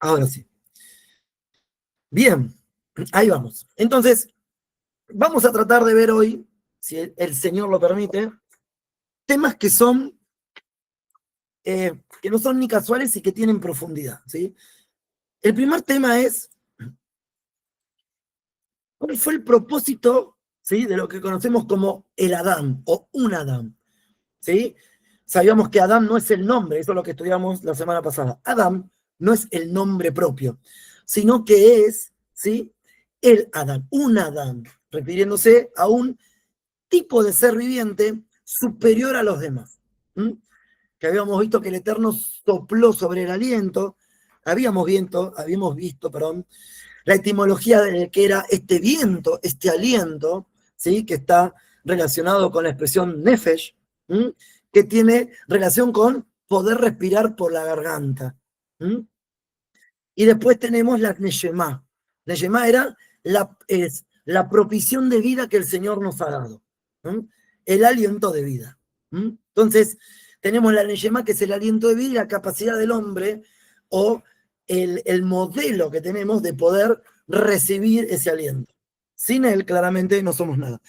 Ahora sí. Bien, ahí vamos. Entonces, vamos a tratar de ver hoy, si el Señor lo permite, temas que son, que no son ni casuales y que tienen profundidad, ¿sí? El primer tema es, ¿cuál fue el propósito, ¿sí?, de lo que conocemos como el Adán o un Adán? ¿Sí? Sabíamos que Adán no es el nombre, eso es lo que estudiamos la semana pasada. Adán no es el nombre propio, sino que es, ¿sí?, el Adán, un Adán, refiriéndose a un tipo de ser viviente superior a los demás. ¿Mm? Que habíamos visto que el Eterno sopló sobre el aliento, habíamos visto, perdón, la etimología de que era este viento, este aliento, ¿sí?, que está relacionado con la expresión nefesh, ¿m?, que tiene relación con poder respirar por la garganta. ¿M? Y después tenemos la neshemá. Neshemá era la provisión de vida que el Señor nos ha dado. ¿M? El aliento de vida. ¿M? Entonces, tenemos la neshemá, que es el aliento de vida y la capacidad del hombre, o el modelo que tenemos de poder recibir ese aliento. Sin él, claramente, no somos nada.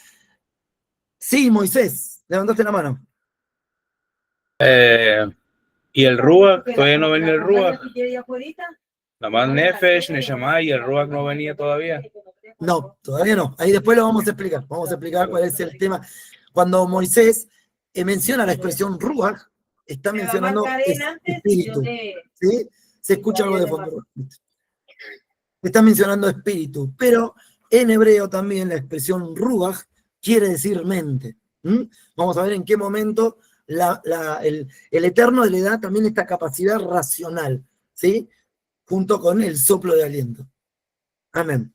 Sí, Moisés, levantaste la mano. Y el Ruach, todavía no venía el Ruach. Nada más Nefesh, Neshama y el Ruach no venía todavía. No, todavía no. Ahí después lo vamos a explicar. Vamos a explicar cuál es el tema. Cuando Moisés menciona la expresión Ruach, está mencionando espíritu. ¿Sí? Se escucha algo de fondo. Está mencionando espíritu, pero en hebreo también la expresión Ruach quiere decir mente. ¿Mm? Vamos a ver en qué momento el Eterno le da también esta capacidad racional, ¿sí?, junto con el soplo de aliento. Amén.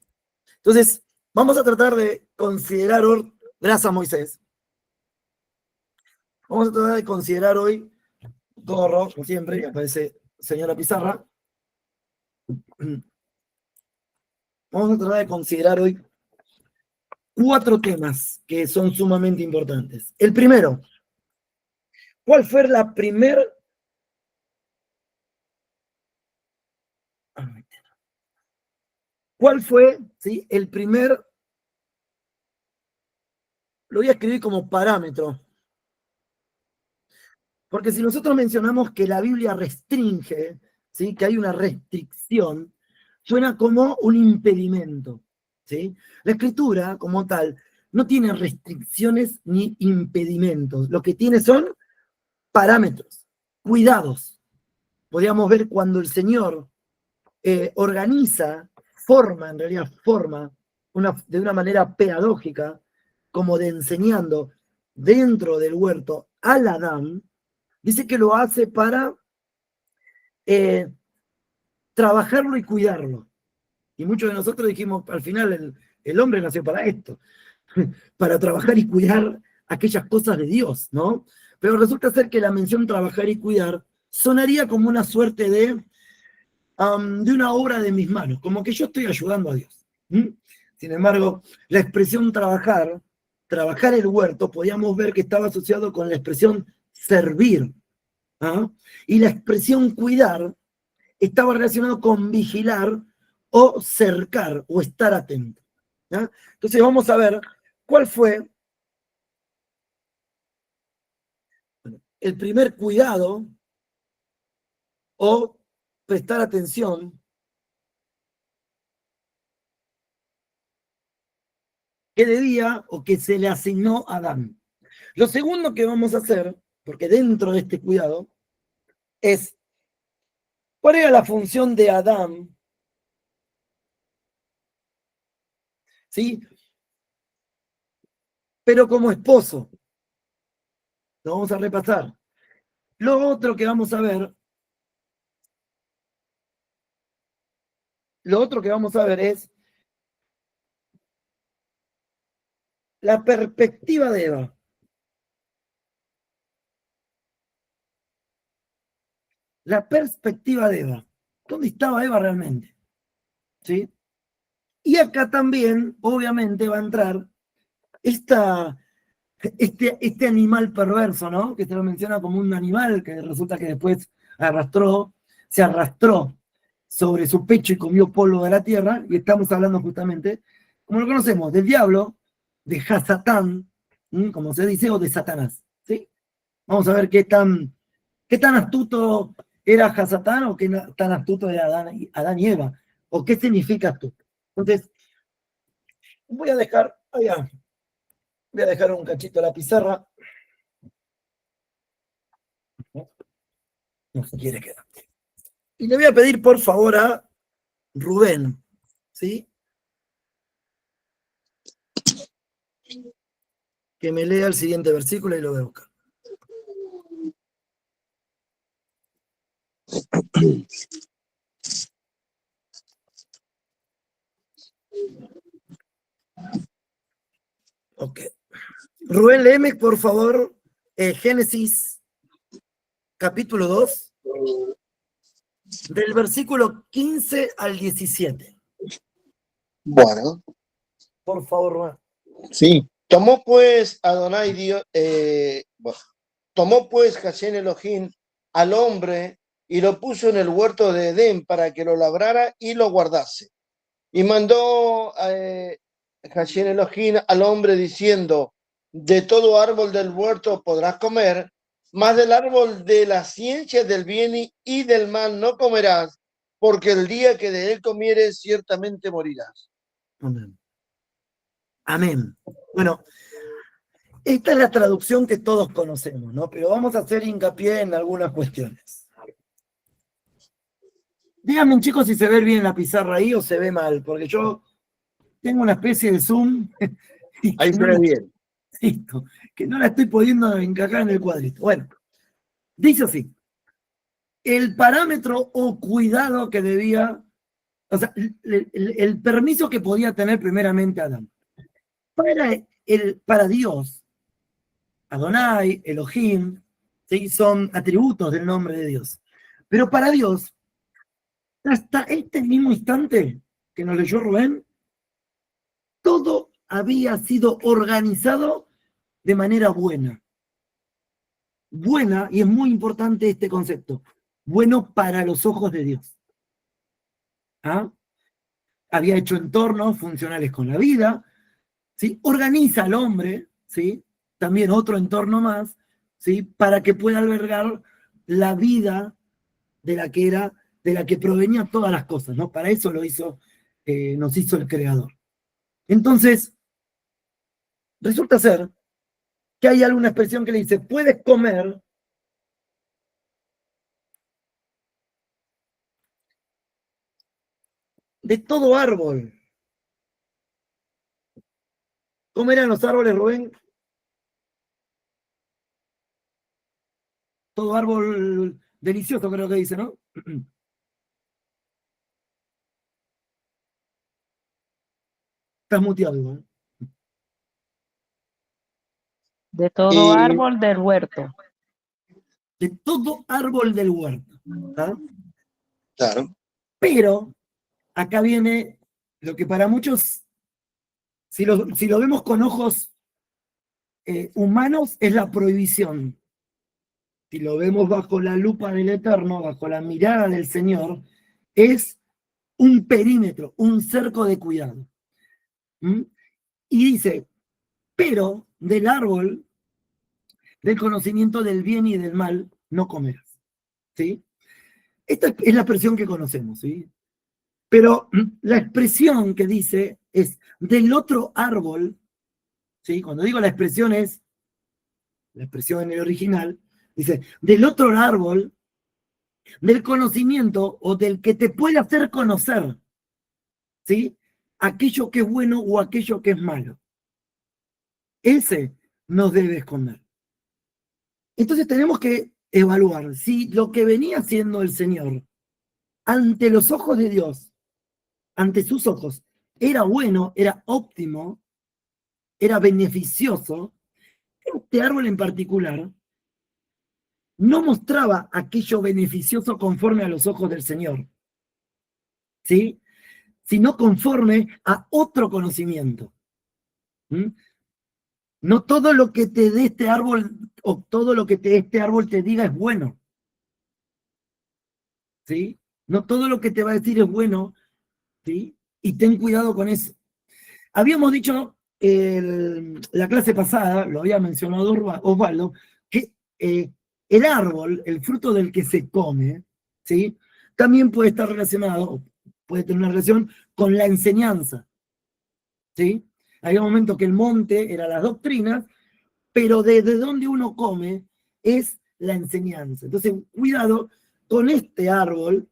Entonces, vamos a tratar de considerar, gracias Moisés, vamos a tratar de considerar hoy, todo rojo, como siempre, aparece señora Pizarra, vamos a tratar de considerar hoy 4 temas que son sumamente importantes. El primero, ¿cuál fue la primera? ¿Cuál fue, sí, el primer? Lo voy a escribir como parámetro. Porque si nosotros mencionamos que la Biblia restringe, ¿sí?, que hay una restricción, suena como un impedimento, ¿sí? La Escritura, como tal, no tiene restricciones ni impedimentos. Lo que tiene son parámetros, cuidados. Podríamos ver cuando el Señor organiza, en realidad forma, de una manera pedagógica, como de enseñando dentro del huerto al Adán, dice que lo hace para trabajarlo y cuidarlo. Y muchos de nosotros dijimos, al final el hombre nació para esto, para trabajar y cuidar aquellas cosas de Dios, ¿no? Pero resulta ser que la mención trabajar y cuidar sonaría como una suerte de una obra de mis manos, como que yo estoy ayudando a Dios. ¿Mm? Sin embargo, la expresión trabajar el huerto, podíamos ver que estaba asociado con la expresión servir. ¿Ah? Y la expresión cuidar estaba relacionado con vigilar o cercar o estar atento. ¿Ah? Entonces vamos a ver cuál fue el primer cuidado o prestar atención que debía o que se le asignó a Adán. Lo segundo que vamos a hacer, porque dentro de este cuidado, es cuál era la función de Adán, ¿sí?, pero como esposo. Lo vamos a repasar. Lo otro que vamos a ver es la perspectiva de Eva. La perspectiva de Eva. ¿Dónde estaba Eva realmente? ¿Sí? Y acá también, obviamente, va a entrar este animal perverso, ¿no? Que se lo menciona como un animal que resulta que después se arrastró sobre su pecho y comió polvo de la tierra, y estamos hablando justamente, como lo conocemos, del diablo, de Hasatán, como se dice, o de Satanás, ¿sí? Vamos a ver qué tan astuto era Hasatán o qué tan astuto era Adán y Eva, o qué significa astuto. Entonces, voy a dejar un cachito a la pizarra. No se quiere quedar. Y le voy a pedir, por favor, a Rubén, ¿sí? Que me lea el siguiente versículo y lo voy a buscar. Ok. Rubén, léeme, por favor, Génesis, capítulo 2, del versículo 15 al 17. Bueno, Por favor, Rubén. sí. Tomó pues Adonai Dios, tomó pues Hashem Elohim al hombre y lo puso en el huerto de Edén para que lo labrara y lo guardase. Y mandó Hashem Elohim al hombre diciendo: de todo árbol del huerto podrás comer, mas del árbol de la ciencia del bien y del mal no comerás, porque el día que de él comieres ciertamente morirás. Amén. Amén. Bueno, esta es la traducción que todos conocemos, ¿no? Pero vamos a hacer hincapié en algunas cuestiones. Díganme, chicos, si se ve bien la pizarra ahí o se ve mal, porque yo tengo una especie de zoom. Ahí se ve bien. Listo, que no la estoy pudiendo encajar en el cuadrito. Bueno, dice así: el parámetro o cuidado que debía, o sea, el permiso que podía tener primeramente Adán. Para Dios, Adonai, Elohim, ¿sí? Son atributos del nombre de Dios. Pero para Dios, hasta este mismo instante que nos leyó Rubén, todo había sido organizado de manera buena. Buena, y es muy importante este concepto, bueno para los ojos de Dios. ¿Ah? Había hecho entornos funcionales con la vida, ¿sí? Organiza al hombre, ¿sí? También otro entorno más, ¿sí? Para que pueda albergar la vida de la que provenían todas las cosas, ¿no? Para eso nos hizo el Creador. Entonces, resulta ser que hay alguna expresión que le dice: puedes comer de todo árbol. ¿Cómo eran los árboles, Rubén? Todo árbol delicioso, creo que dice, ¿no? Estás muteado, igual. De todo árbol del huerto. De todo árbol del huerto. ¿Ah? Claro. Pero acá viene lo que para muchos, si lo vemos con ojos humanos, es la prohibición. Si lo vemos bajo la lupa del Eterno, bajo la mirada del Señor, es un perímetro, un cerco de cuidado. Y dice: pero del árbol del conocimiento del bien y del mal no comerás. ¿Sí? Esta es la expresión que conocemos, ¿sí? Pero la expresión que dice es del otro árbol, ¿sí? Cuando digo la expresión es, la expresión en el original, dice, del otro árbol, del conocimiento o del que te puede hacer conocer, ¿sí? Aquello que es bueno o aquello que es malo. Ese no debes comer. Entonces tenemos que evaluar si lo que venía haciendo el Señor ante los ojos de Dios, ante sus ojos, era bueno, era óptimo, era beneficioso. Este árbol en particular no mostraba aquello beneficioso conforme a los ojos del Señor, ¿sí? Sino conforme a otro conocimiento. No todo lo que te dé este árbol o todo lo que este árbol te diga es bueno, ¿sí? No todo lo que te va a decir es bueno, ¿sí? Y ten cuidado con eso. Habíamos dicho la clase pasada, lo había mencionado Osvaldo, que el árbol, el fruto del que se come, ¿sí? También puede estar relacionado, puede tener una relación con la enseñanza, ¿sí? Había un momento que el monte era las doctrinas, pero desde donde uno come es la enseñanza. Entonces, cuidado con este árbol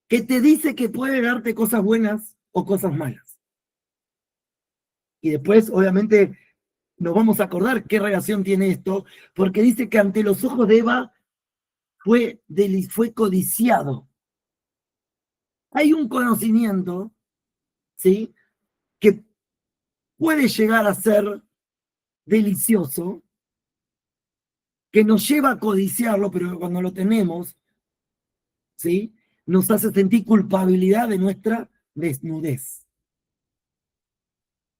que te dice que puede darte cosas buenas o cosas malas. Y después, obviamente, nos vamos a acordar qué relación tiene esto, porque dice que ante los ojos de Eva fue codiciado. Hay un conocimiento, ¿sí?, que puede llegar a ser delicioso, que nos lleva a codiciarlo, pero cuando lo tenemos, ¿sí?, nos hace sentir culpabilidad de nuestra desnudez.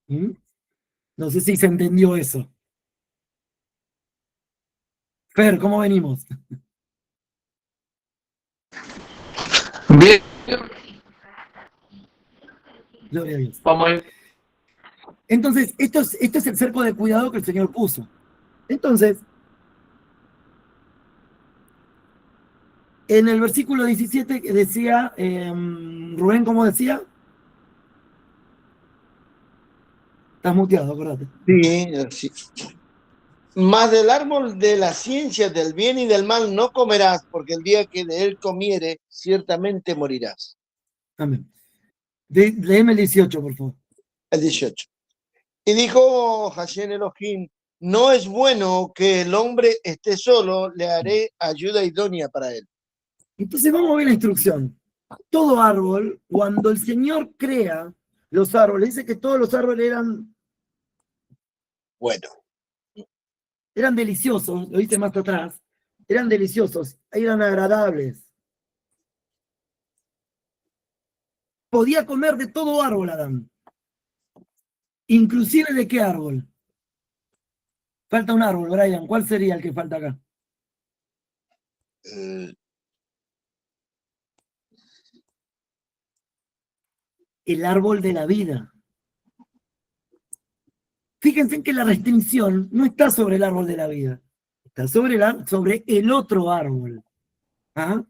¿Mm? No sé si se entendió eso. Fer, ¿cómo venimos? Bien, Gloria a Dios. vamos a ir. Entonces, esto es el cerco de cuidado que el Señor puso. Entonces, en el versículo 17 decía, Rubén, ¿cómo decía? Estás muteado, acordate. Sí. Mas del árbol de la ciencia del bien y del mal no comerás, porque el día que de él comiere, ciertamente morirás. Amén. Léeme el 18, por favor. El 18. Y dijo Hashem Elohim, no es bueno que el hombre esté solo, le haré ayuda idónea para él. Entonces vamos a ver la instrucción. Todo árbol, cuando el Señor crea los árboles, dice que todos los árboles Bueno, eran deliciosos, lo dice más atrás, eran deliciosos, eran agradables. Podía comer de todo árbol, Adán. Inclusive de qué árbol. Falta un árbol, Brian. ¿Cuál sería el que falta acá? El árbol de la vida. Fíjense que la restricción no está sobre el árbol de la vida, está sobre el otro árbol. ¿Ah?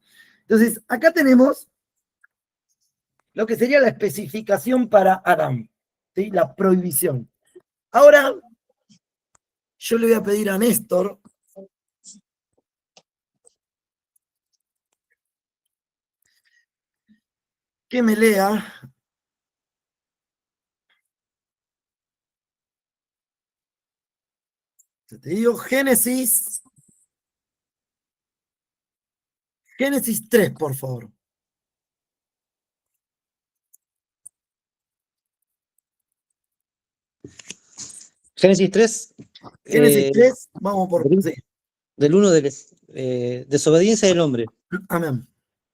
Entonces, acá tenemos lo que sería la especificación para Adán, ¿sí? La prohibición. Ahora, yo le voy a pedir a Néstor que me lea te digo Génesis 3, por favor. Génesis 3, Génesis 3, vamos por... Sí. del 1 de desobediencia del hombre. Amén.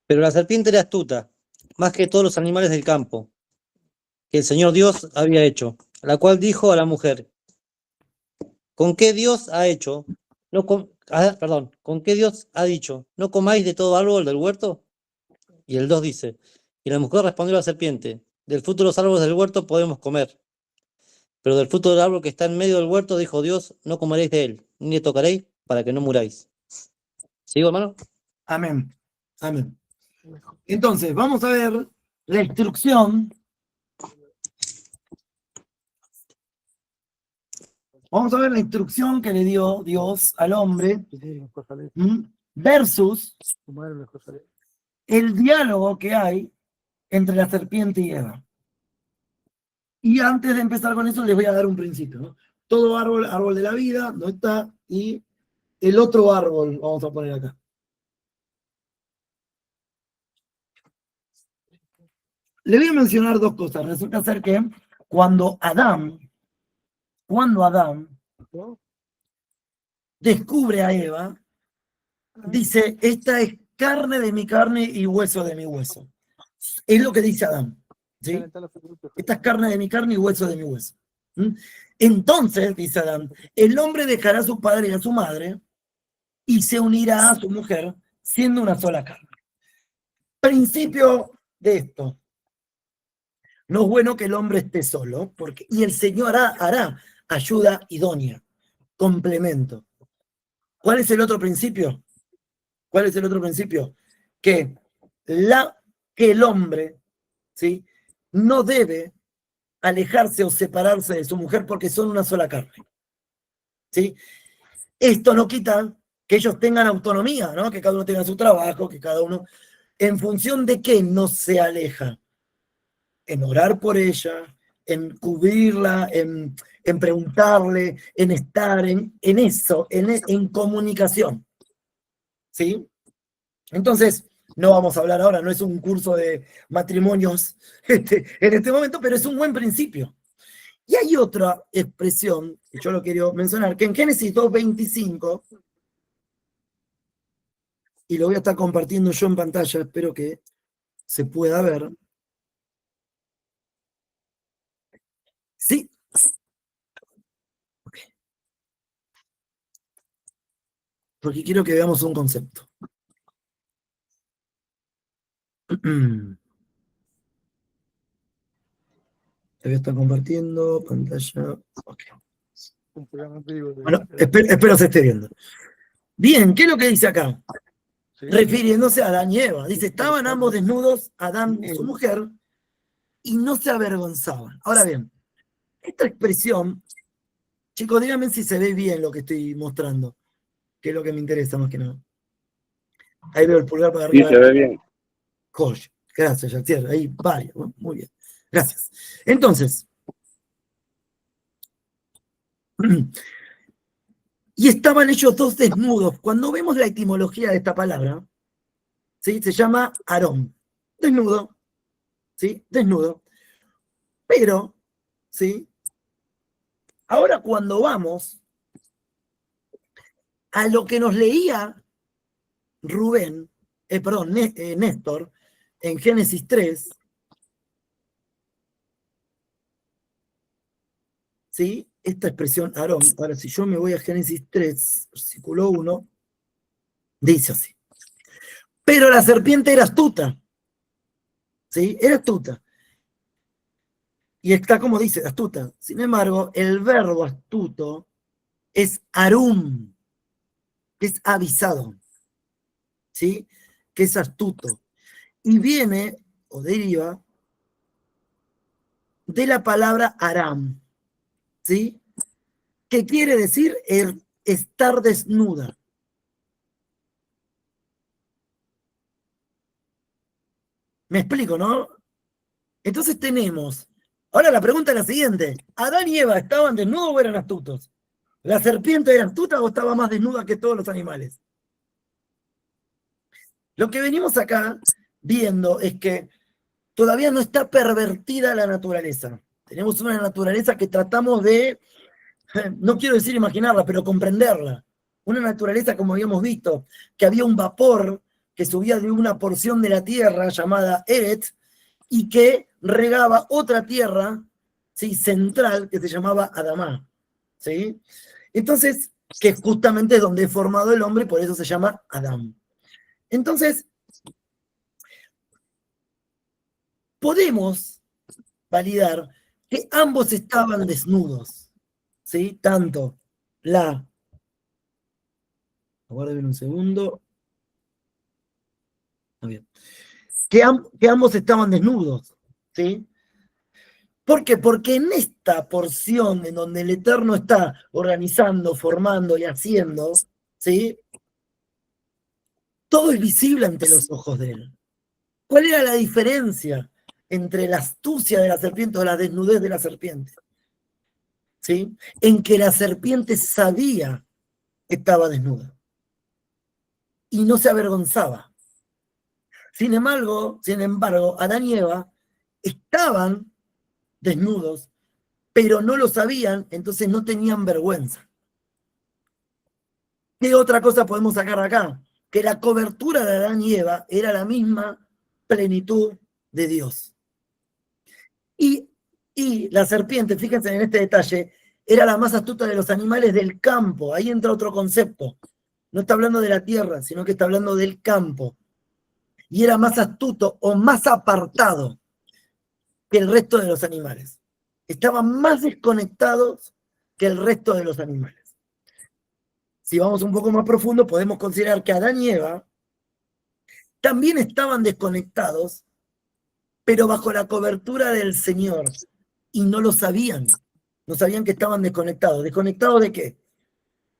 Pero la serpiente era astuta, más que todos los animales del campo, que el Señor Dios había hecho, la cual dijo a la mujer, ¿con qué Dios ha hecho? ¿Con qué Dios ha dicho? ¿No comáis de todo árbol del huerto? Y el 2 dice, y la mujer respondió a la serpiente, del fruto de los árboles del huerto podemos comer, pero del fruto del árbol que está en medio del huerto, dijo Dios, no comeréis de él, ni le tocaréis, para que no muráis. ¿Sigo, hermano? Amén. Amén. Entonces, vamos a ver la instrucción. Vamos a ver la instrucción que le dio Dios al hombre versus el diálogo que hay entre la serpiente y Eva. Y antes de empezar con eso, les voy a dar un principio, ¿no? Todo árbol, árbol de la vida, no está, y el otro árbol, vamos a poner acá. Le voy a mencionar dos cosas. Resulta ser que cuando Adán descubre a Eva, dice, esta es carne de mi carne y hueso de mi hueso. Es lo que dice Adán, ¿sí? Esta es carne de mi carne y hueso de mi hueso. ¿Mm? Entonces, dice Adán, el hombre dejará a su padre y a su madre y se unirá a su mujer, siendo una sola carne. Principio de esto. No es bueno que el hombre esté solo, y el Señor hará ayuda idónea, complemento. ¿Cuál es el otro principio? ¿Cuál es el otro principio? Que el hombre, ¿sí?, no debe alejarse o separarse de su mujer porque son una sola carne, ¿sí? Esto no quita que ellos tengan autonomía, ¿no? Que cada uno tenga su trabajo, que cada uno... ¿En función de qué no se aleja? En orar por ella, en cubrirla, en preguntarle, en estar en eso, en comunicación, ¿sí? Entonces, no vamos a hablar ahora, no es un curso de matrimonios en este momento, pero es un buen principio. Y hay otra expresión, que yo lo quiero mencionar, que en Génesis 2:25, y lo voy a estar compartiendo yo en pantalla, espero que se pueda ver. ¿Sí? Okay. Porque quiero que veamos un concepto. Te voy a estar compartiendo pantalla. Okay. Bueno, espero se esté viendo. Bien, ¿qué es lo que dice acá? Refiriéndose a Adán y Eva. Dice, estaban ambos desnudos, Adán y su mujer, y no se avergonzaban. Ahora bien, esta expresión, chicos, díganme si se ve bien lo que estoy mostrando, que es lo que me interesa más que nada. Ahí veo el pulgar para arriba. Sí, se ve bien. Joya. Gracias, Jactier. Ahí, vale. Muy bien. Gracias. Entonces, y estaban ellos dos desnudos. Cuando vemos la etimología de esta palabra, ¿sí?, se llama Aarón. Desnudo. ¿Sí? Desnudo. Pero, ¿sí?, ahora cuando vamos a lo que nos leía Néstor, en Génesis 3, ¿sí?, esta expresión Aarón. Ahora, si yo me voy a Génesis 3, versículo 1, dice así. Pero la serpiente era astuta, ¿sí? Era astuta. Y está como dice, astuta. Sin embargo, el verbo astuto es arum, que es avisado, ¿sí?, que es astuto. Y viene, o deriva, de la palabra aram, ¿sí?, que quiere decir estar desnuda. ¿Me explico, no? Entonces tenemos, ahora la pregunta es la siguiente, ¿Adán y Eva estaban desnudos o eran astutos? ¿La serpiente era astuta o estaba más desnuda que todos los animales? Lo que venimos acá viendo es que todavía no está pervertida la naturaleza. Tenemos una naturaleza que tratamos de, no quiero decir imaginarla, pero comprenderla. Una naturaleza, como habíamos visto, que había un vapor que subía de una porción de la tierra llamada Eret y que regaba otra tierra, ¿sí?, central, que se llamaba Adamá, ¿sí? Entonces, que justamente es donde es formado el hombre, por eso se llama Adán. Entonces, podemos validar que ambos estaban desnudos, ¿sí? Tanto aguarden un segundo. Muy bien. Que ambos estaban desnudos, ¿sí? ¿Por qué? Porque en esta porción en donde el Eterno está organizando, formando y haciendo, ¿sí?, todo es visible ante los ojos de él. ¿Cuál era la diferencia entre la astucia de la serpiente o la desnudez de la serpiente? ¿Sí? En que la serpiente sabía que estaba desnuda y no se avergonzaba. Sin embargo, Adán y Eva estaban desnudos, pero no lo sabían, entonces no tenían vergüenza. ¿Qué otra cosa podemos sacar de acá? Que la cobertura de Adán y Eva era la misma plenitud de Dios. Y la serpiente, fíjense en este detalle, era la más astuta de los animales del campo. Ahí entra otro concepto. No está hablando de la tierra, sino que está hablando del campo. y era más astuto o más apartado que el resto de los animales. Estaban más desconectados que el resto de los animales. Si vamos un poco más profundo, podemos considerar que Adán y Eva también estaban desconectados, pero bajo la cobertura del Señor, y no lo sabían. No sabían que estaban desconectados. ¿Desconectados de qué?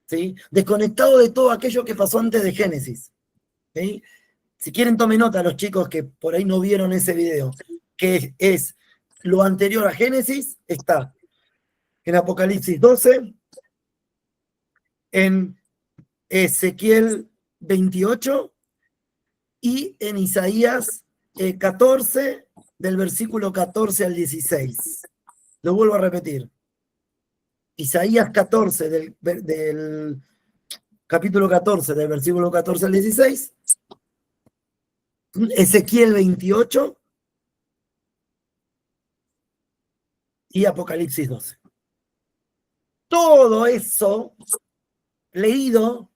¿Sí? Desconectados de todo aquello que pasó antes de Génesis. ¿Sí? Si quieren, tomen nota los chicos que por ahí no vieron ese video, que es lo anterior a Génesis, está en Apocalipsis 12, en Ezequiel 28 y en Isaías 14, del versículo 14 al 16. Lo vuelvo a repetir. Isaías 14, del capítulo 14, del versículo 14 al 16. Ezequiel 28 y Apocalipsis 12. Todo eso leído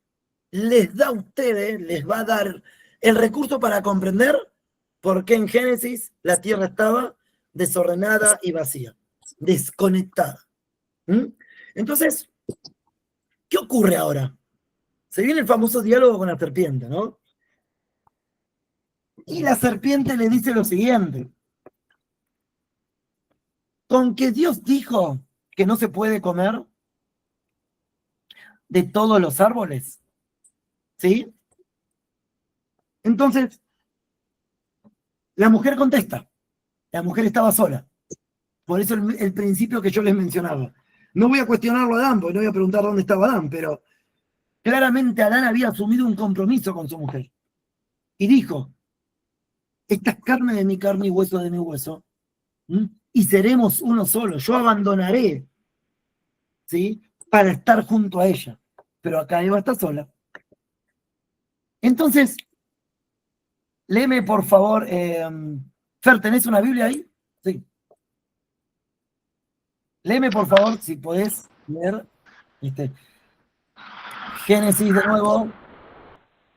les da a ustedes, les va a dar el recurso para comprender por qué en Génesis la tierra estaba desordenada y vacía, desconectada. Entonces, ¿qué ocurre ahora? Se viene el famoso diálogo con la serpiente, ¿no? Y la serpiente le dice lo siguiente: con que Dios dijo que no se puede comer de todos los árboles, ¿sí? Entonces, la mujer contesta. La mujer estaba sola. Por eso el principio que yo les mencionaba. No voy a cuestionarlo a Adán, porque no voy a preguntar dónde estaba Adán, pero claramente Adán había asumido un compromiso con su mujer. Y dijo: esta es carne de mi carne y hueso de mi hueso, y seremos uno solo. Yo abandonaré, ¿sí?, para estar junto a ella. Pero acá Eva está sola. Entonces, léeme por favor, Fer, ¿tenés una Biblia ahí? Sí. Léeme por favor, si podés leer, Génesis de nuevo,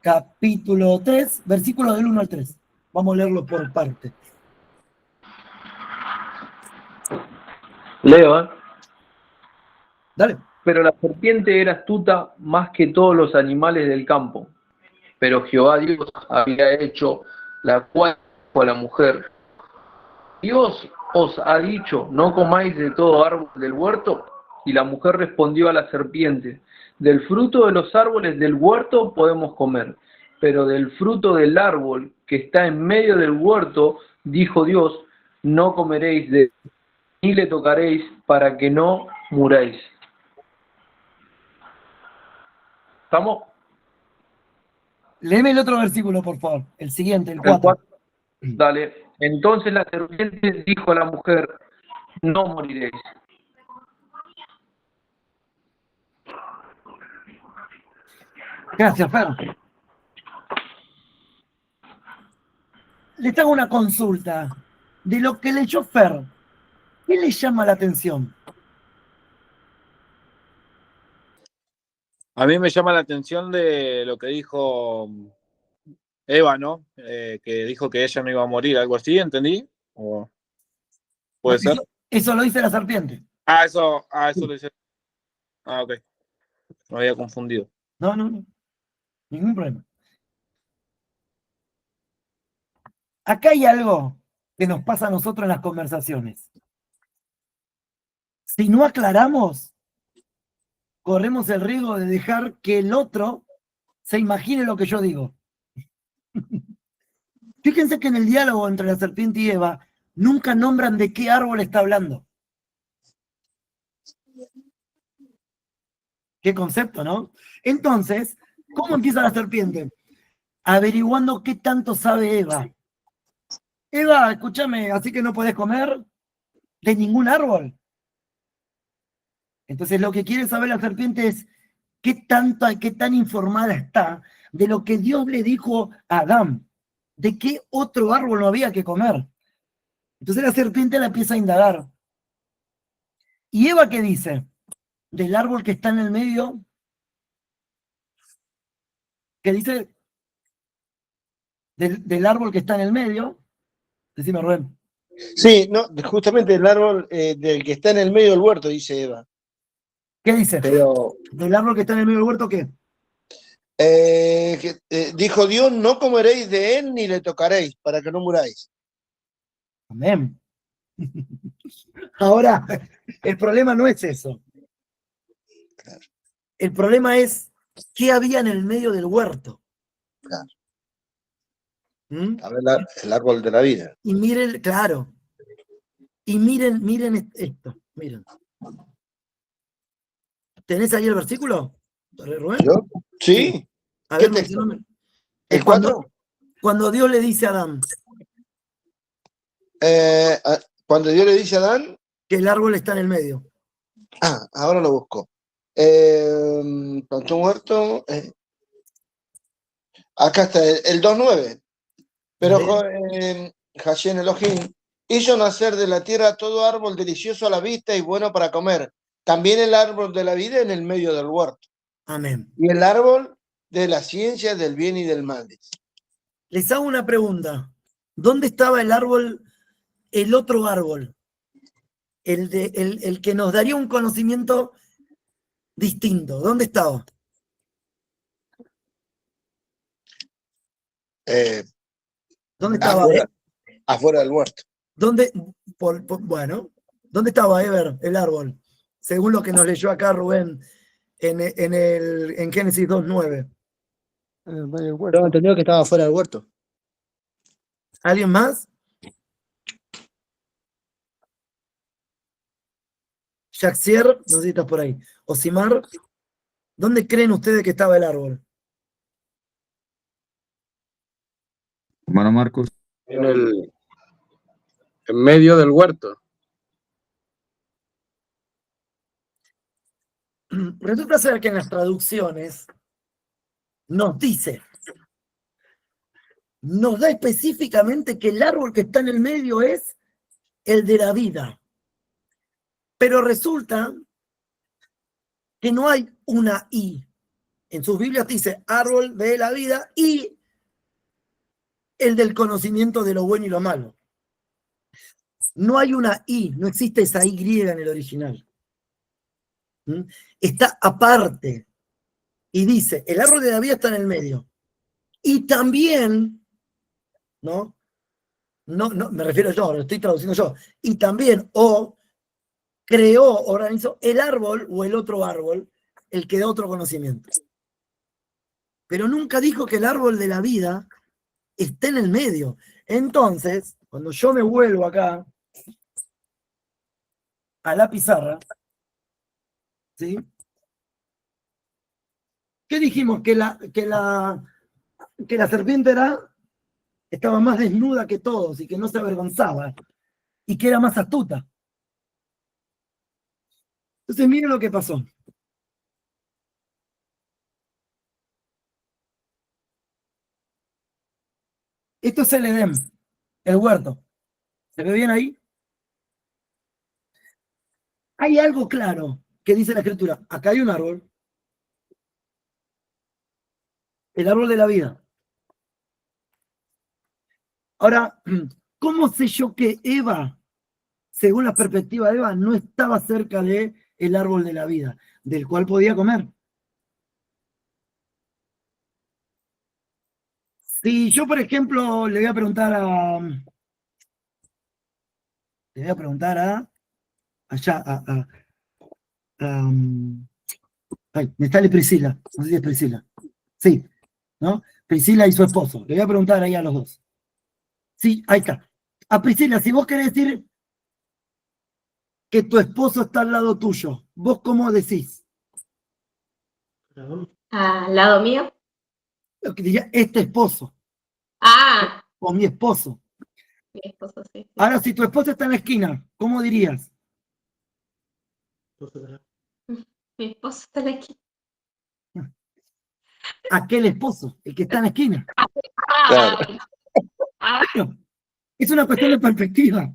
capítulo 3, versículos del 1 al 3. Vamos a leerlo por parte. Leo, ¿eh? Dale. Pero la serpiente era astuta más que todos los animales del campo. Pero Jehová Dios había hecho la cual a la mujer: Dios os ha dicho, no comáis de todo árbol del huerto. Y la mujer respondió a la serpiente: del fruto de los árboles del huerto podemos comer, pero del fruto del árbol que está en medio del huerto, dijo Dios, no comeréis de él, ni le tocaréis, para que no muráis. ¿Estamos? Léeme el otro versículo, por favor. El siguiente, el El 4. 4. Dale. Entonces la serpiente dijo a la mujer: no moriréis. Gracias, Fer. Les hago una consulta. De lo que leyó Fer, ¿qué le llama la atención? A mí me llama la atención de lo que dijo Eva, ¿no? Que dijo que ella no iba a morir, algo así, ¿entendí? ¿O puede ser? Eso lo dice la serpiente. Eso lo dice. Ok. Me había confundido. No. Ningún problema. Acá hay algo que nos pasa a nosotros en las conversaciones. Si no aclaramos, corremos el riesgo de dejar que el otro se imagine lo que yo digo. Fíjense que en el diálogo entre la serpiente y Eva nunca nombran de qué árbol está hablando. Qué concepto, ¿no? Entonces, ¿cómo empieza la serpiente? Averiguando qué tanto sabe Eva. Eva, escúchame, así que no podés comer de ningún árbol. Entonces lo que quiere saber la serpiente es qué tan informada está de lo que Dios le dijo a Adán, de qué otro árbol no había que comer. Entonces la serpiente la empieza a indagar. ¿Y Eva qué dice? Del árbol que está en el medio, que dice del árbol que está en el medio. Decime, Rubén. Sí, no, justamente el árbol del que está en el medio del huerto, dice Eva. ¿Qué dice? Pero ¿Del árbol que está en el medio del huerto qué? dijo Dios, no comeréis de él ni le tocaréis, para que no muráis. Amén. Ahora, el problema no es eso. El problema es qué había en el medio del huerto. Claro. ¿Mm? A ver, el árbol de la vida. Y miren, claro. Y miren esto. Miren. ¿Tenés ahí el versículo, Rubén? ¿Yo? Sí. A ¿Qué ver, texto? mencioname. ¿El 4? Cuando Dios le dice a Adán Cuando Dios le dice a Adán, que el árbol está en el medio. ahora lo busco. Plantó un huerto. Acá está, el 2:9. Pero Hashem Elohim hizo nacer de la tierra todo árbol delicioso a la vista y bueno para comer. También el árbol de la vida en el medio del huerto. Amén. Y el árbol de la ciencia del bien y del mal. Les hago una pregunta. ¿Dónde estaba el árbol, el otro árbol? El que nos daría un conocimiento distinto. ¿Dónde estaba? ¿Dónde estaba? Afuera del huerto. ¿Dónde, bueno, ¿dónde estaba Ever, el árbol? Según lo que nos leyó acá Rubén en Génesis 2:9. Tengo entendido que estaba fuera del huerto. ¿Alguien más? Jaxier, no sé si estás por ahí. Osimar, ¿dónde creen ustedes que estaba el árbol? Hermano Marcos. En medio del huerto. Resulta ser que en las traducciones nos dice, nos da específicamente que el árbol que está en el medio es el de la vida. Pero resulta que no hay una I. En sus Biblias dice árbol de la vida y el del conocimiento de lo bueno y lo malo. No hay una I, no existe esa Y en el original. Está aparte. Y dice, el árbol de la vida está en el medio. Y también, ¿no? No, me refiero yo, lo estoy traduciendo yo. Y también, creó, organizó el árbol o el otro árbol, el que da otro conocimiento. Pero nunca dijo que el árbol de la vida esté en el medio. Entonces, cuando yo me vuelvo acá a la pizarra, ¿sí? ¿Qué dijimos? Que la serpiente estaba más desnuda que todos y que no se avergonzaba y que era más astuta. Entonces, miren lo que pasó. Esto es el Edén, el huerto. ¿Se ve bien ahí? Hay algo claro que dice la Escritura. Acá hay un árbol. El árbol de la vida. Ahora, ¿cómo sé yo que Eva, según la perspectiva de Eva, no estaba cerca del árbol de la vida, del cual podía comer? Si yo, por ejemplo, le voy a preguntar allá, ay, me sale Priscila, no sé si es Priscila. Sí, ¿no? Priscila y su esposo. Le voy a preguntar ahí a los dos. Sí, ahí está. A Priscila, si vos querés decir que tu esposo está al lado tuyo, ¿vos cómo decís? ¿Al lado mío? Lo que diría este esposo. Ah, O mi esposo. mi esposo, sí. Ahora, si tu esposo está en la esquina, ¿cómo dirías? Mi esposo está aquí. Aquel esposo, el que está en la esquina. Claro. Bueno, es una cuestión de perspectiva.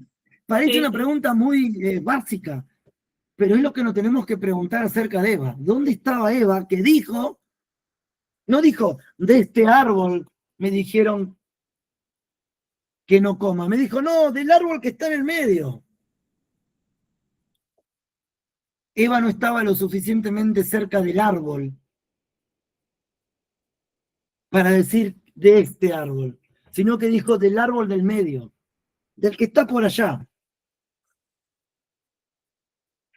Parece Sí. una pregunta muy básica, pero es lo que nos tenemos que preguntar acerca de Eva. ¿Dónde estaba Eva que dijo, no dijo, de este árbol me dijeron que no coma. Me dijo, no, del árbol que está en el medio. Eva no estaba lo suficientemente cerca del árbol para decir de este árbol, sino que dijo del árbol del medio, del que está por allá.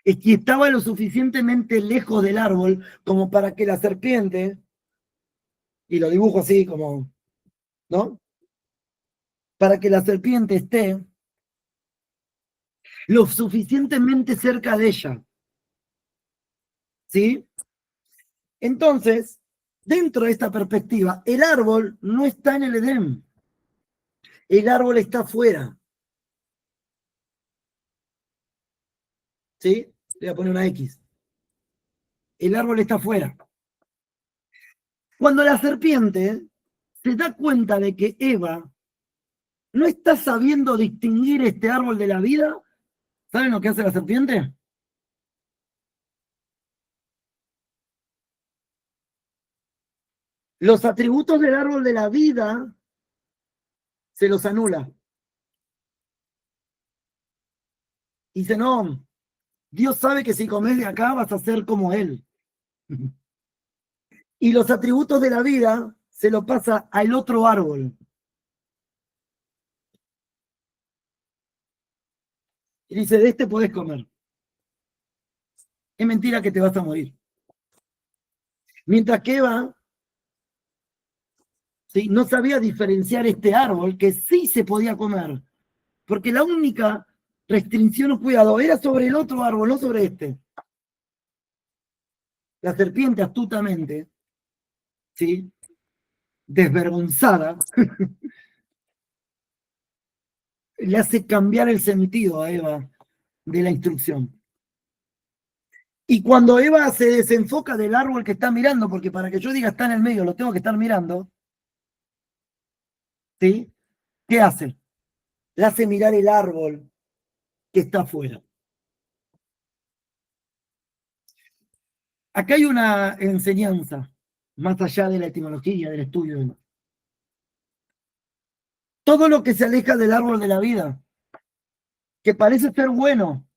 Es que estaba lo suficientemente lejos del árbol como para que la serpiente, y lo dibujo así como, ¿no? Para que la serpiente esté lo suficientemente cerca de ella. ¿Sí? Entonces, dentro de esta perspectiva, el árbol no está en el Edén. El árbol está afuera. ¿Sí? Le voy a poner una X. El árbol está afuera. Cuando la serpiente se da cuenta de que Eva no está sabiendo distinguir este árbol de la vida, ¿saben lo que hace la serpiente? Los atributos del árbol de la vida se los anula. Dice, no, Dios sabe que si comes de acá vas a ser como Él. Y los atributos de la vida se lo pasa al otro árbol. Y dice, de este podés comer. Es mentira que te vas a morir. Mientras que Eva, ¿sí?, no sabía diferenciar este árbol que sí se podía comer. Porque la única restricción o cuidado era sobre el otro árbol, no sobre este. La serpiente astutamente, ¿sí?, desvergonzada, le hace cambiar el sentido a Eva de la instrucción. Y cuando Eva se desenfoca del árbol que está mirando, porque para que yo diga está en el medio, lo tengo que estar mirando, ¿sí?, ¿qué hace? Le hace mirar el árbol que está afuera. Acá hay una enseñanza, más allá de la etimología, del estudio y demás. Todo lo que se aleja del árbol de la vida, que parece ser bueno,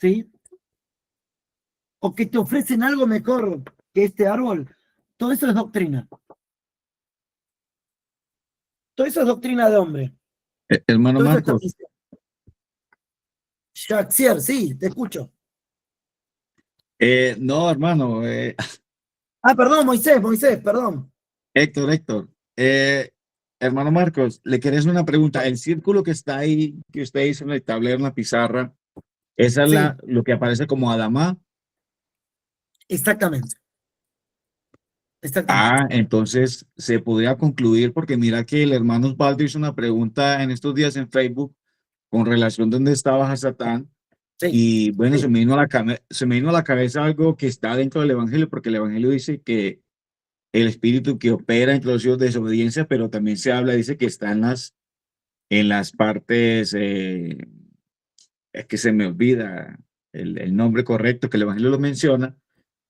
¿sí?, o que te ofrecen algo mejor que este árbol, todo eso es doctrina. Todo eso es doctrina de hombre. Hermano Todo eso es Marcos, tradición. Shaxier, sí, te escucho. no, hermano, Ah, perdón, Moisés, perdón. Héctor, hermano Marcos, le querés una pregunta. El círculo que está ahí, que usted hizo en el tablero, en la pizarra, esa es Sí, lo que aparece como Adamá. exactamente. Ah, entonces se podría concluir, porque mira que el hermano Osvaldo hizo una pregunta en estos días en Facebook con relación a dónde estaba Satán. Sí, Y bueno, sí. se me vino a la cabeza algo que está dentro del Evangelio, porque el Evangelio dice que el espíritu que opera entre los hijos de desobediencia, pero también se habla, dice que está en las partes, es que se me olvida el nombre correcto, que el Evangelio lo menciona,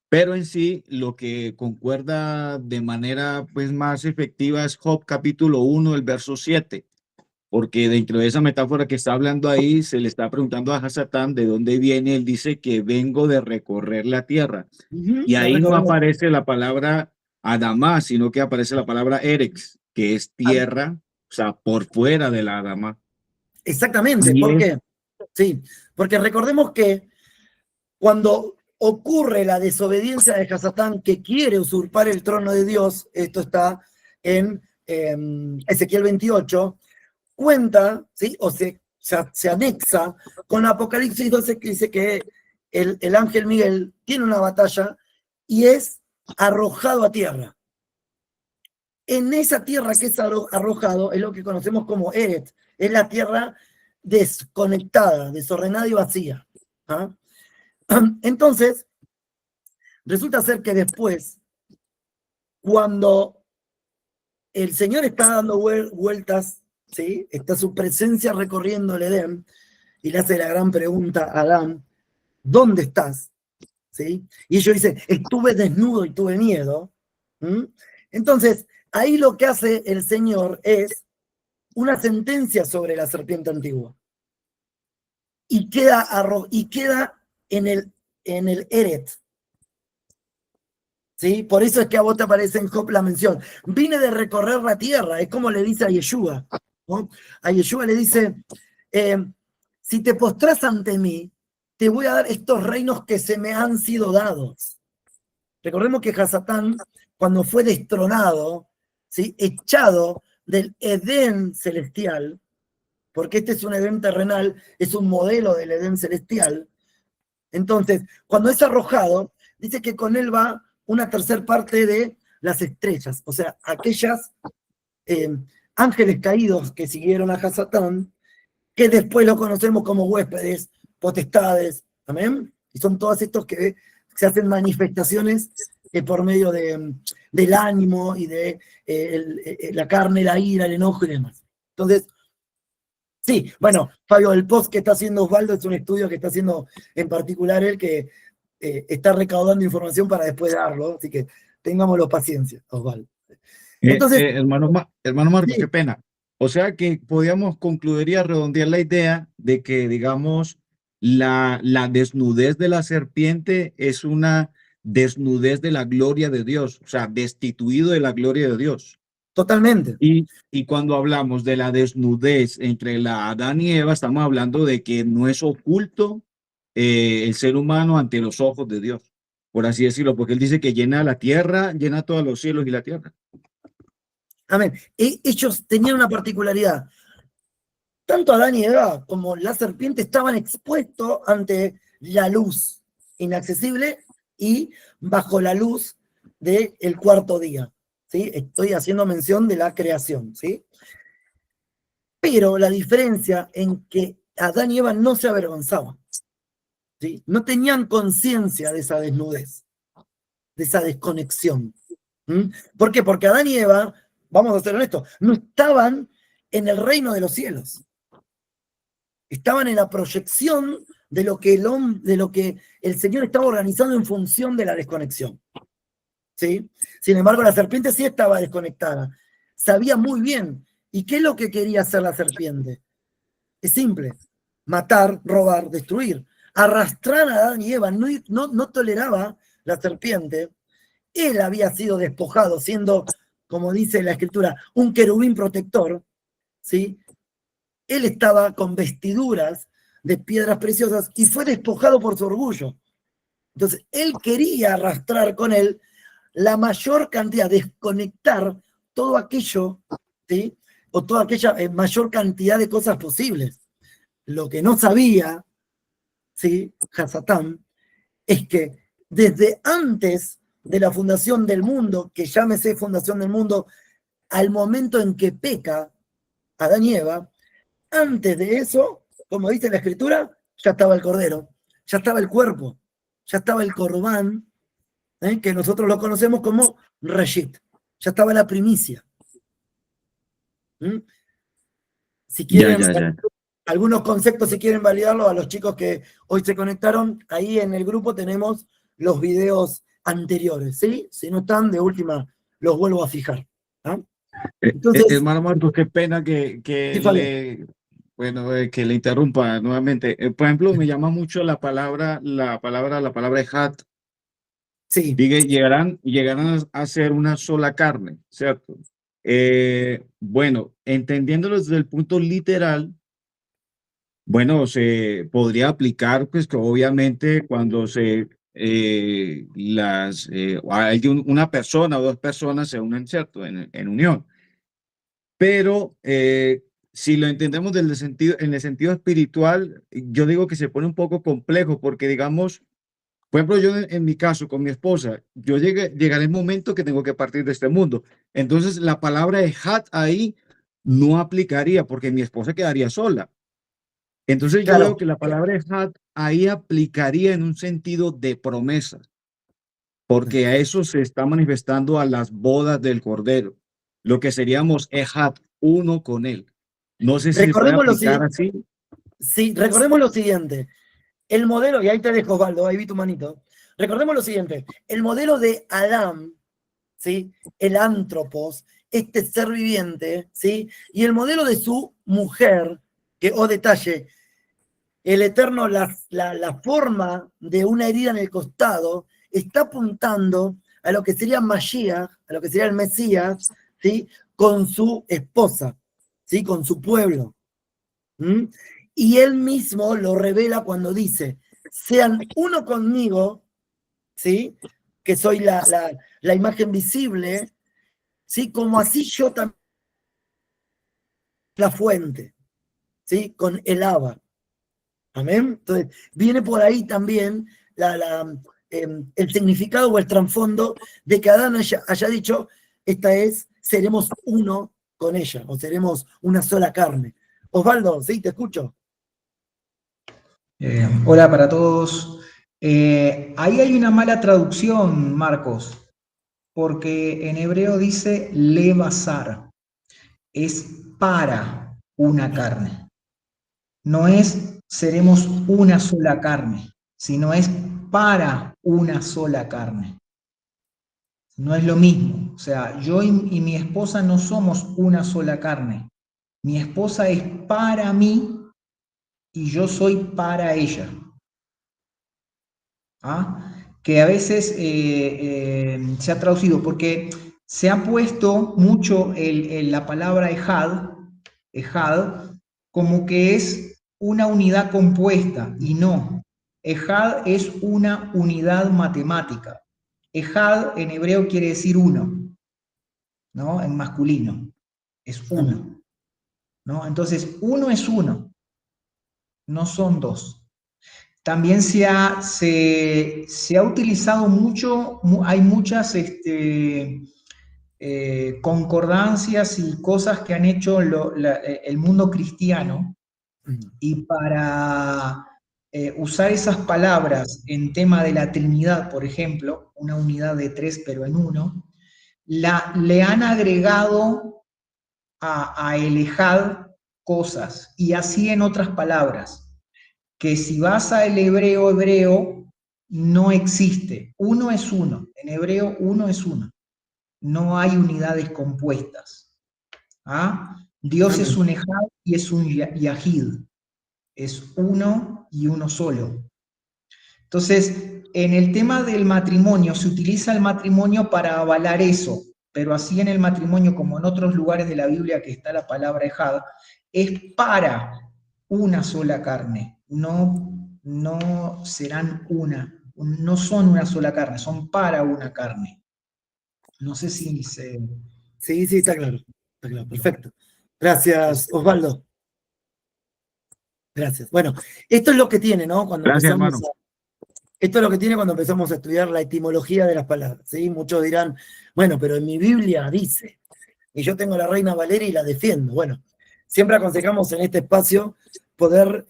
pero en sí lo que concuerda de manera pues más efectiva es Job capítulo 1, el verso 7, porque dentro de esa metáfora que está hablando ahí, se le está preguntando a Satán de dónde viene. Él dice que vengo de recorrer la tierra. Ujú, Y de ahí no recorrer. aparece la palabra Adamá, sino que aparece la palabra Erex, que es Ah, tierra, o sea, por fuera de la Adamá. exactamente, Y ¿por es, qué? Sí, porque recordemos que cuando ocurre la desobediencia de Hasatán, que quiere usurpar el trono de Dios, esto está en Ezequiel 28, cuenta, ¿sí?, o se anexa con Apocalipsis 12, que dice que el ángel Miguel tiene una batalla y es arrojado a tierra. En esa tierra que es arrojado es lo que conocemos como Eret, es la tierra desconectada, desordenada y vacía. ¿Ah? Entonces, resulta ser que después, cuando el Señor está dando vueltas, ¿sí?, está su presencia recorriendo el Edén, y le hace la gran pregunta a Adán, ¿dónde estás? ¿Sí? Y ellos dicen, estuve desnudo y tuve miedo. ¿Mm? Entonces, ahí lo que hace el Señor es una sentencia sobre la serpiente antigua. Y queda en el Eret. ¿Sí? Por eso es que a vos te aparece en Job la mención. Vine de recorrer la tierra, es como le dice a Yeshua, ¿no? A Yeshua le dice, si te postras ante mí, te voy a dar estos reinos que se me han sido dados. Recordemos que Hasatán, cuando fue destronado, ¿sí? Echado del Edén celestial, porque este es un Edén terrenal, es un modelo del Edén celestial. Entonces, cuando es arrojado, dice que con él va una tercera parte de las estrellas, o sea, aquellas ángeles caídos que siguieron a Hasatán, que después lo conocemos como huéspedes, potestades, ¿amén? Y son todos estos que se hacen manifestaciones por medio del ánimo y de la carne, la ira, el enojo y demás. Entonces, sí, bueno, Fabio, el post que está haciendo Osvaldo es un estudio que está haciendo en particular él, que está recaudando información para después darlo, así que tengámoslo paciencia, Osvaldo. Entonces, hermano Marcos, sí. qué pena. O sea que podríamos concluir y redondear la idea de que, digamos, la desnudez de la serpiente es una desnudez de la gloria de Dios, o sea, destituido de la gloria de Dios. Totalmente. Y cuando hablamos de la desnudez entre la Adán y Eva, estamos hablando de que no es oculto el ser humano ante los ojos de Dios, por así decirlo, porque él dice que llena la tierra, llena todos los cielos y la tierra. Amén. Ellos tenían una particularidad. Tanto Adán y Eva como la serpiente estaban expuestos ante la luz inaccesible y bajo la luz del cuarto día. ¿Sí? Estoy haciendo mención de la creación. ¿Sí? Pero la diferencia en que Adán y Eva no se avergonzaban. ¿Sí? No tenían conciencia de esa desnudez, de esa desconexión. ¿Por qué? Porque Adán y Eva, vamos a ser honestos, no estaban en el reino de los cielos. Estaban en la proyección de lo que el Señor estaba organizando en función de la desconexión. ¿Sí? Sin embargo, la serpiente sí estaba desconectada. Sabía muy bien. ¿Y qué es lo que quería hacer la serpiente? Es simple. Matar, robar, destruir. Arrastrar a Adán y Eva. No toleraba la serpiente. Él había sido despojado, siendo, como dice la Escritura, un querubín protector. ¿Sí? Él estaba con vestiduras de piedras preciosas y fue despojado por su orgullo. Entonces, él quería arrastrar con él la mayor cantidad, desconectar todo aquello, ¿sí? O toda aquella mayor cantidad de cosas posibles. Lo que no sabía, ¿sí? Hasatán, es que desde antes de la fundación del mundo, que llámese fundación del mundo, al momento en que peca Adán y Eva, antes de eso, como dice la Escritura, ya estaba el cordero, ya estaba el cuerpo, ya estaba el corbán, que nosotros lo conocemos como reshit, ya estaba la primicia. Si quieren, algunos conceptos, si quieren validarlo, a los chicos que hoy se conectaron, ahí en el grupo tenemos los videos anteriores, ¿sí? Si no están, de última, los vuelvo a fijar. Entonces, hermano Marcos, qué pena sí, que le interrumpa nuevamente. Por ejemplo, me llama mucho la palabra hat. Sí. Llegarán a ser una sola carne, ¿cierto? Bueno, entendiéndolo desde el punto literal, bueno, se podría aplicar, pues que obviamente cuando hay una persona o dos personas se unen, ¿cierto? En unión. Pero si lo entendemos en el sentido espiritual, yo digo que se pone un poco complejo porque, digamos, por ejemplo, yo en mi caso con mi esposa, llegará el momento que tengo que partir de este mundo. Entonces, la palabra hat ahí no aplicaría porque mi esposa quedaría sola. Entonces, yo veo que la palabra hat ahí aplicaría en un sentido de promesa, porque a eso se está manifestando a las bodas del Cordero, lo que seríamos hat, uno con él. No sé si se puede aplicar así. Sí, recordemos lo siguiente. El modelo, y ahí te dejo, Osvaldo, ahí vi tu manito. Recordemos lo siguiente, el modelo de Adán, ¿sí? El antropos, este ser viviente, ¿sí? Y el modelo de su mujer, que, oh detalle, el Eterno, la forma de una herida en el costado, está apuntando a lo que sería Mashiach, a lo que sería el Mesías, ¿sí? Con su esposa, ¿sí? Con su pueblo. ¿Mm? Y él mismo lo revela cuando dice, sean uno conmigo, ¿sí? Que soy la imagen visible, ¿sí? Como así yo también, la fuente, ¿sí? Con el Abba. Amén. Entonces, viene por ahí también el significado o el trasfondo de que Adán haya dicho, seremos uno con ella, o seremos una sola carne. Osvaldo, ¿sí? Te escucho. Hola para todos. Ahí hay una mala traducción, Marcos, porque en hebreo dice levasar, es para una carne. No es seremos una sola carne, sino es para una sola carne. No es lo mismo. O sea, yo y mi esposa no somos una sola carne. Mi esposa es para mí y yo soy para ella. ¿Ah? Que a veces se ha traducido, porque se ha puesto mucho la palabra ejad, como que es una unidad compuesta, y no. Ejad es una unidad matemática. Ejad en hebreo quiere decir uno, ¿no? En masculino, es uno, ¿no? Entonces, uno es uno, no son dos. También se ha utilizado mucho, hay muchas concordancias y cosas que han hecho el mundo cristiano, y para usar esas palabras en tema de la Trinidad, por ejemplo, una unidad de tres pero en uno, le han agregado a el ejad cosas, y así en otras palabras, que si vas al hebreo, no existe. Uno es uno. En hebreo, uno es uno. No hay unidades compuestas. ¿Ah? Dios es un ejad y es un yahid. Es uno y uno solo. Entonces, en el tema del matrimonio, se utiliza el matrimonio para avalar eso, pero así en el matrimonio, como en otros lugares de la Biblia que está la palabra ejad, es para una sola carne. No serán una, no son una sola carne, son para una carne. No sé si se... Sí, está claro. Está claro, perfecto. Gracias, Osvaldo. Gracias. Bueno, esto es lo que tiene, ¿no? Gracias, hermano. Esto es lo que tiene cuando empezamos a estudiar la etimología de las palabras, ¿sí? Muchos dirán, bueno, pero en mi Biblia dice, y yo tengo la Reina Valeria y la defiendo. Bueno, siempre aconsejamos en este espacio poder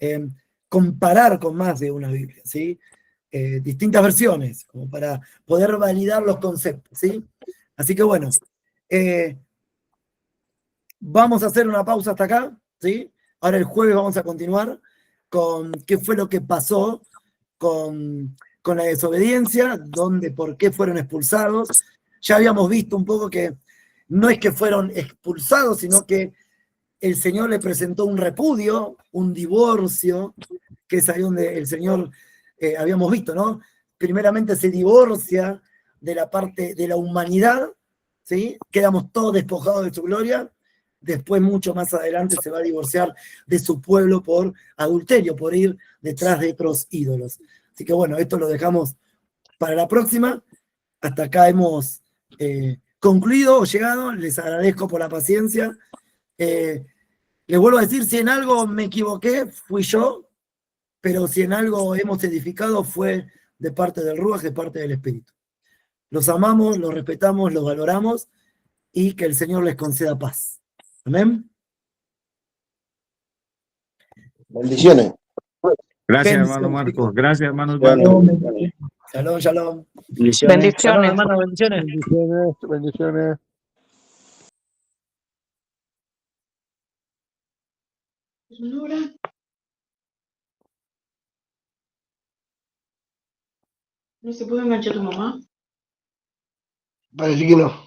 comparar con más de una Biblia, ¿sí? Distintas versiones, como para poder validar los conceptos, ¿sí? Así que bueno, vamos a hacer una pausa hasta acá, ¿sí? Ahora el jueves vamos a continuar con qué fue lo que pasó con la desobediencia, por qué fueron expulsados. Ya habíamos visto un poco que no es que fueron expulsados, sino que el Señor le presentó un repudio, un divorcio, que es ahí donde el Señor, habíamos visto, ¿no? Primeramente se divorcia de la parte de la humanidad, ¿sí? Quedamos todos despojados de su gloria. Después, mucho más adelante, se va a divorciar de su pueblo por adulterio, por ir detrás de otros ídolos. Así que bueno, esto lo dejamos para la próxima. Hasta acá hemos concluido o llegado. Les agradezco por la paciencia. Les vuelvo a decir, si en algo me equivoqué, fui yo, pero si en algo hemos edificado, fue de parte del Ruach, de parte del Espíritu. Los amamos, los respetamos, los valoramos, y que el Señor les conceda paz. Amén. Bendiciones. Gracias, Bendiciones, hermano Marcos. chicos. Gracias, hermano Osvaldo. Shalom, shalom. Bendiciones. Shalom, hermano, bendiciones. Bendiciones, bendiciones. ¿No se puede enganchar tu mamá? Parece que no.